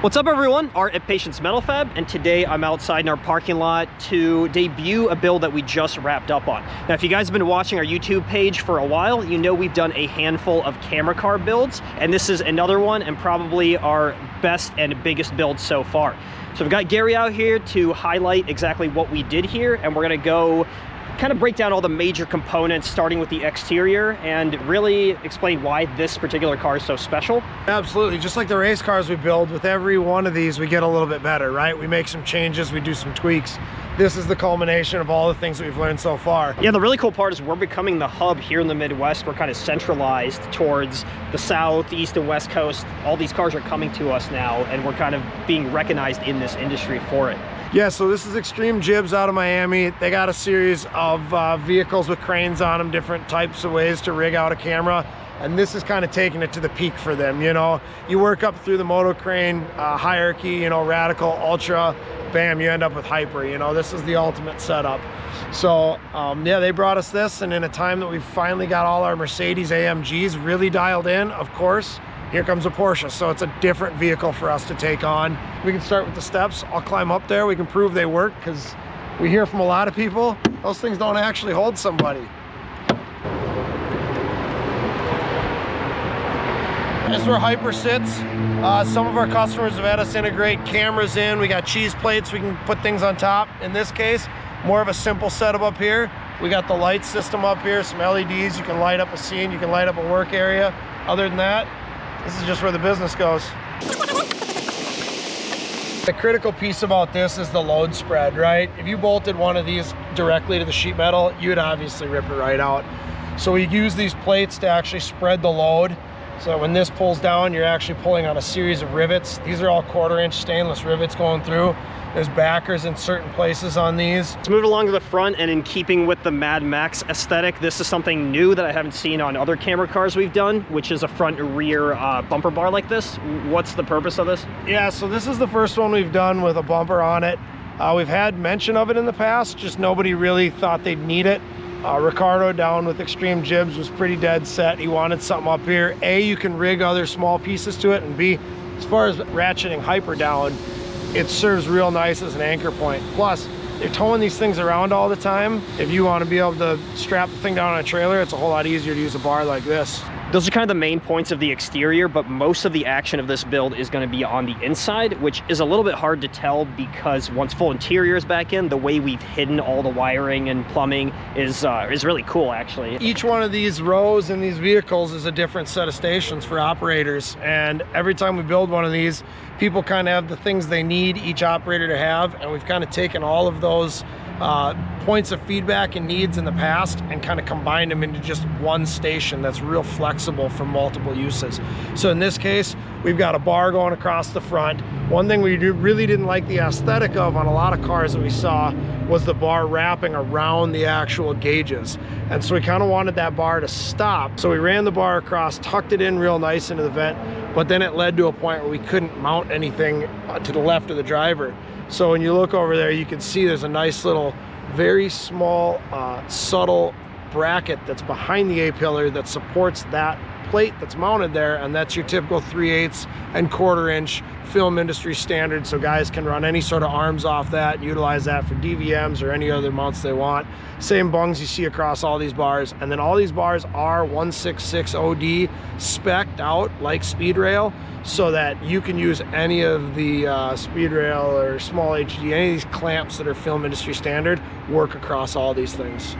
What's up everyone, Art at Patience Metal Fab, and today I'm outside in our parking lot to debut a build that we just wrapped up on. Now if you guys have been watching our YouTube page for a while, you know we've done a handful of camera car builds, and this is another one and probably our best and biggest build so far. So we've got Gary out here to highlight exactly what we did here, and we're gonna go kind of break down all the major components, starting with the exterior, and really explain why this particular car is so special. Absolutely, just like the race cars we build, with every one of these we get a little bit better, right? We make some changes, we do some tweaks. This is the culmination of all the things that we've learned so far. Yeah, the really cool part is we're becoming the hub here in the Midwest. We're kind of centralized towards the South, East, and West Coast. All these cars are coming to us now, and we're kind of being recognized in this industry for it. Yeah, so this is Extreme Jibs out of Miami. They got a series of vehicles with cranes on them, different types of ways to rig out a camera. And this is kind of taking it to the peak for them, you know. You work up through the moto crane hierarchy, you know, radical, ultra, bam, you end up with hyper, you know. This is the ultimate setup. So, yeah, they brought us this, and in a time that we've finally got all our Mercedes AMGs really dialed in, of course, here comes a Porsche. So it's a different vehicle for us to take on. We can start with the steps. I'll climb up there. We can prove they work, because we hear from a lot of people, those things don't actually hold somebody. This is where hyper sits. Some of our customers have had us integrate cameras in. We got cheese plates, we can put things on top. In this case, more of a simple setup up here. We got the light system up here, some LEDs. You can light up a scene, you can light up a work area. Other than that, this is just where the business goes. The critical piece about this is the load spread, right? If you bolted one of these directly to the sheet metal, you'd obviously rip it right out. So we use these plates to actually spread the load. So when this pulls down, you're actually pulling on a series of rivets. These are all 1/4-inch stainless rivets going through. There's backers in certain places on these. Let's move along to the front, and in keeping with the Mad Max aesthetic, this is something new that I haven't seen on other camera cars we've done, which is a front and rear bumper bar like this. What's the purpose of this? Yeah, so this is the first one we've done with a bumper on it. We've had mention of it in the past, just nobody really thought they'd need it. Ricardo down with Extreme Jibs was pretty dead set. He wanted something up here. A, you can rig other small pieces to it, and B, as far as ratcheting hyper down, it serves real nice as an anchor point. Plus, they're towing these things around all the time. If you want to be able to strap the thing down on a trailer, it's a whole lot easier to use a bar like this. Those are kind of the main points of the exterior, but most of the action of this build is going to be on the inside, which is a little bit hard to tell because once full interior is back in, the way we've hidden all the wiring and plumbing is really cool, actually. Each one of these rows in these vehicles is a different set of stations for operators, and every time we build one of these, people kind of have the things they need each operator to have, and we've kind of taken all of those points of feedback and needs in the past and kind of combined them into just one station that's real flexible for multiple uses. So in this case, we've got a bar going across the front. One thing we really didn't like the aesthetic of on a lot of cars that we saw was the bar wrapping around the actual gauges. And so we kind of wanted that bar to stop. So we ran the bar across, tucked it in real nice into the vent, but then it led to a point where we couldn't mount anything to the left of the driver. So when you look over there, you can see there's a nice little, very small, subtle bracket that's behind the A-pillar that supports that plate that's mounted there, and that's your typical 3/8 and 1/4 inch film industry standard, so guys can run any sort of arms off that and utilize that for DVMs or any other mounts they want. Same bungs you see across all these bars, and then all these bars are 166 OD spec'd out like speed rail, so that you can use any of the speed rail or small HD, any of these clamps that are film industry standard work across all these things.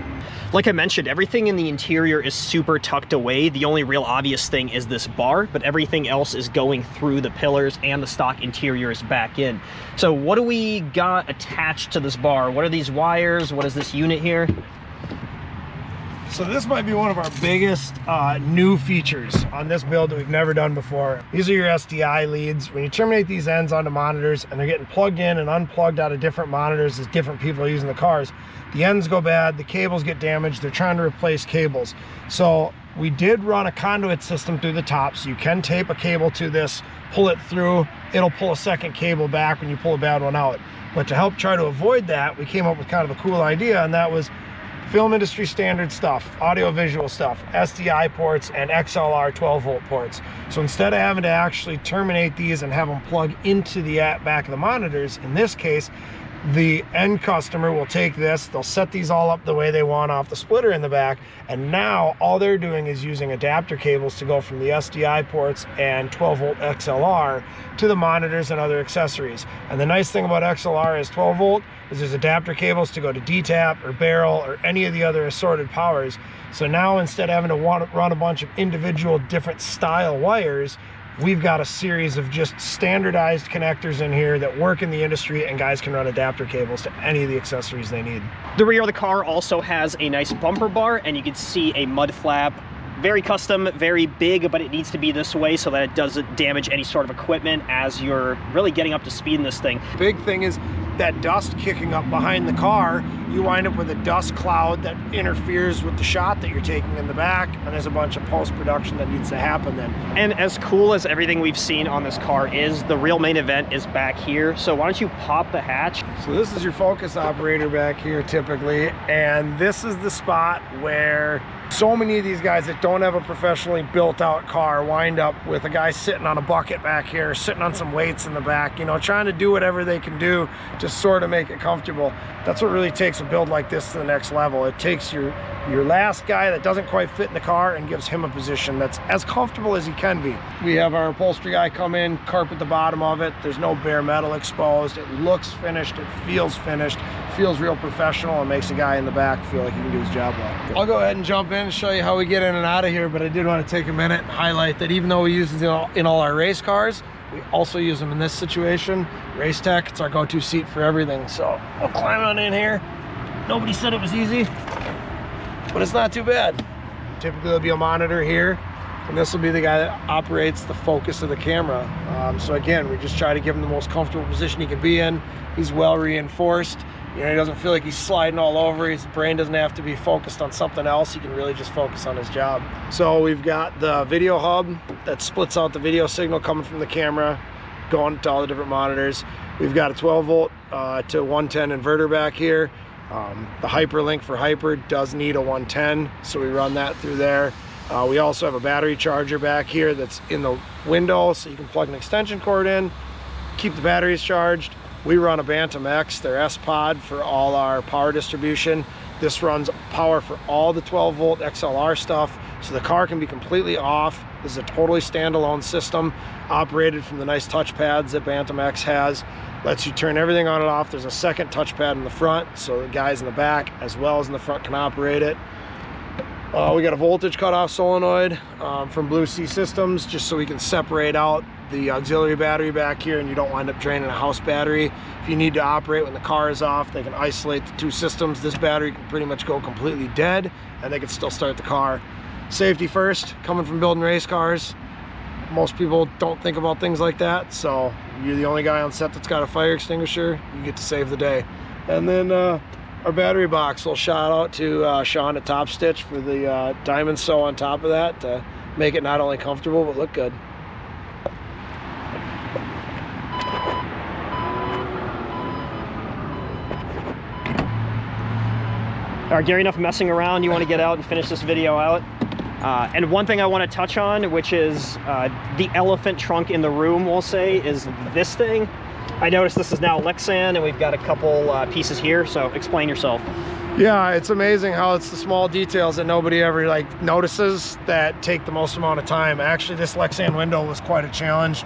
Like I mentioned, everything in the interior is super tucked away. The only real obvious thing is this bar, but everything else is going through the pillars and the stock interior is back in. So what do we got attached to this bar? What are these wires? What is this unit here? So this might be one of our biggest new features on this build that we've never done before. These are your SDI leads. When you terminate these ends onto monitors and they're getting plugged in and unplugged out of different monitors as different people are using the cars, the ends go bad, the cables get damaged, they're trying to replace cables. So we did run a conduit system through the top, so you can tape a cable to this, pull it through, it'll pull a second cable back when you pull a bad one out. But to help try to avoid that, we came up with kind of a cool idea, and that was film industry standard stuff, audio visual stuff, SDI ports, and XLR 12-volt ports. So instead of having to actually terminate these and have them plug into the back of the monitors, in this case, the end customer will take this, they'll set these all up the way they want off the splitter in the back, and now all they're doing is using adapter cables to go from the SDI ports and 12-volt XLR to the monitors and other accessories. And the nice thing about XLR is 12-volt is there's adapter cables to go to DTAP or barrel or any of the other assorted powers. So now instead of having to run a bunch of individual different style wires, we've got a series of just standardized connectors in here that work in the industry, and guys can run adapter cables to any of the accessories they need. The rear of the car also has a nice bumper bar, and you can see a mud flap. Very custom, very big, but it needs to be this way so that it doesn't damage any sort of equipment as you're really getting up to speed in this thing. Big thing is that dust kicking up behind the car, you wind up with a dust cloud that interferes with the shot that you're taking in the back, and there's a bunch of post-production that needs to happen then. And as cool as everything we've seen on this car is, the real main event is back here. So why don't you pop the hatch? So this is your focus operator back here typically, and this is the spot where so many of these guys that don't have a professionally built out car wind up with a guy sitting on a bucket back here, sitting on some weights in the back, you know, trying to do whatever they can do to sort of make it comfortable. That's what really takes a build like this to the next level. It takes your last guy that doesn't quite fit in the car and gives him a position that's as comfortable as he can be. We have our upholstery guy come in, carpet the bottom of it. There's no bare metal exposed. It looks finished, it feels finished, feels real professional, and makes the guy in the back feel like he can do his job well. I'll go ahead and jump in and show you how we get in and out of here, but I did want to take a minute and highlight that even though we use it in all our race cars, we also use them in this situation. Race Tech, it's our go-to seat for everything. So I'll climb on in here. Nobody said it was easy, but it's not too bad. Typically there'll be a monitor here, and this will be the guy that operates the focus of the camera. So again, we just try to give him the most comfortable position he can be in. He's well reinforced. You know, he doesn't feel like he's sliding all over. His brain doesn't have to be focused on something else. He can really just focus on his job. So we've got the video hub that splits out the video signal coming from the camera, going to all the different monitors. We've got a 12-volt to 110 inverter back here. The hyperlink for hyper does need a 110, so we run that through there. We also have a battery charger back here that's in the window, so you can plug an extension cord in, keep the batteries charged. We run a Bantam X, their S-Pod, for all our power distribution. This runs power for all the 12-volt XLR stuff, so the car can be completely off. This is a totally standalone system, operated from the nice touchpads that Bantam X has. Lets you turn everything on and off. There's a second touchpad in the front, so the guys in the back as well as in the front can operate it. We got a voltage cutoff solenoid from Blue Sea Systems, just so we can separate out the auxiliary battery back here and you don't wind up draining a house battery. If you need to operate when the car is off, they can isolate the two systems. This battery can pretty much go completely dead and they can still start the car. Safety first, coming from building race cars. Most people don't think about things like that, so you're the only guy on set that's got a fire extinguisher, you get to save the day. And then our battery box, we'll shout out to Sean at Top Stitch for the diamond sew on top of that to make it not only comfortable but look good. All right, Gary, enough messing around. You want to get out and finish this video out? And one thing I want to touch on, which is the elephant trunk in the room, we'll say, is this thing. I noticed this is now Lexan, and we've got a couple pieces here, so explain yourself. Yeah, it's amazing how it's the small details that nobody ever notices that take the most amount of time. Actually, this Lexan window was quite a challenge.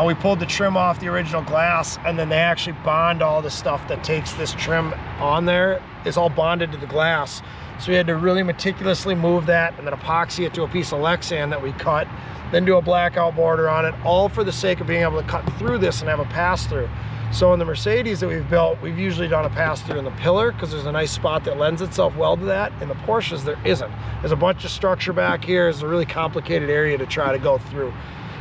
We pulled the trim off the original glass, and then they actually bond all the stuff that takes this trim on there. It's all bonded to the glass. So we had to really meticulously move that and then epoxy it to a piece of Lexan that we cut, then do a blackout border on it, all for the sake of being able to cut through this and have a pass-through. So in the Mercedes that we've built, we've usually done a pass-through in the pillar because there's a nice spot that lends itself well to that. In the Porsches, there isn't. There's a bunch of structure back here. It's a really complicated area to try to go through.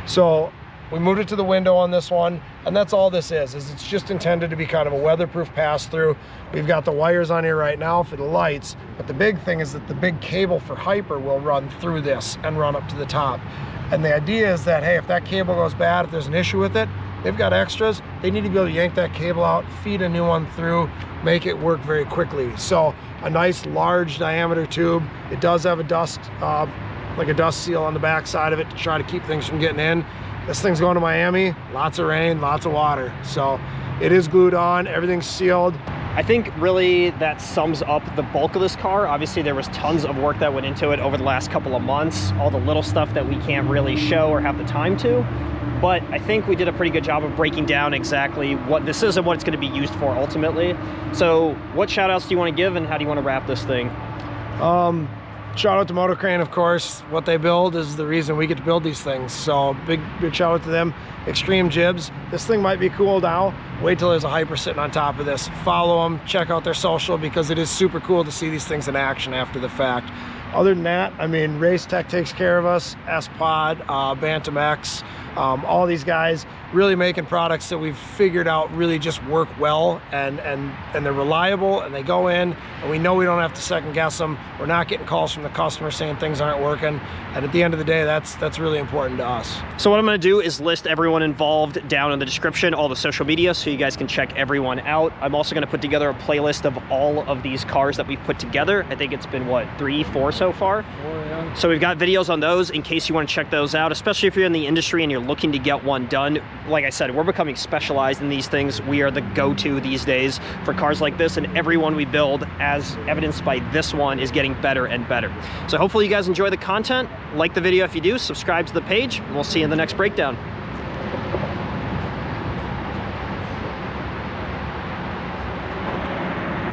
So we moved it to the window on this one, and that's all this is it's just intended to be kind of a weatherproof pass-through. We've got the wires on here right now for the lights, but the big thing is that the big cable for Hyper will run through this and run up to the top. And the idea is that, hey, if that cable goes bad, if there's an issue with it, they've got extras. They need to be able to yank that cable out, feed a new one through, make it work very quickly. So a nice large diameter tube. It does have a dust, like a dust seal on the back side of it to try to keep things from getting in. This thing's going to Miami, lots of rain, lots of water. So it is glued on, everything's sealed. I think really that sums up the bulk of this car. Obviously there was tons of work that went into it over the last couple of months, all the little stuff that we can't really show or have the time to. But I think we did a pretty good job of breaking down exactly what this is and what it's going to be used for ultimately. So what shout outs do you want to give, and how do you want to wrap this thing? Shout out to Motor Crane, of course. What they build is the reason we get to build these things. So big shout out to them. Extreme Jibs. This thing might be cool now. Wait till there's a Hyper sitting on top of this. Follow them, check out their social, because it is super cool to see these things in action after the fact. Other than that, I mean, Race Tech takes care of us, S-Pod, Bantam X, all these guys really making products that we've figured out really just work well, and they're reliable, and they go in, and we know we don't have to second guess them. We're not getting calls from the customer saying things aren't working, and at the end of the day, that's really important to us. So what I'm going to do is list everyone involved down in the description, all the social media, so you guys can check everyone out. I'm also going to put together a playlist of all of these cars that we've put together. I think it's been, what, 3, 4 so far? 4, yeah. So we've got videos on those in case you want to check those out, especially if you're in the industry and you're looking to get one done. Like I said, we're becoming specialized in these things. We are the go-to these days for cars like this, and every one we build, as evidenced by this one, is getting better and better. So hopefully you guys enjoy the content. Like the video if you do, subscribe to the page, and we'll see you in the next breakdown.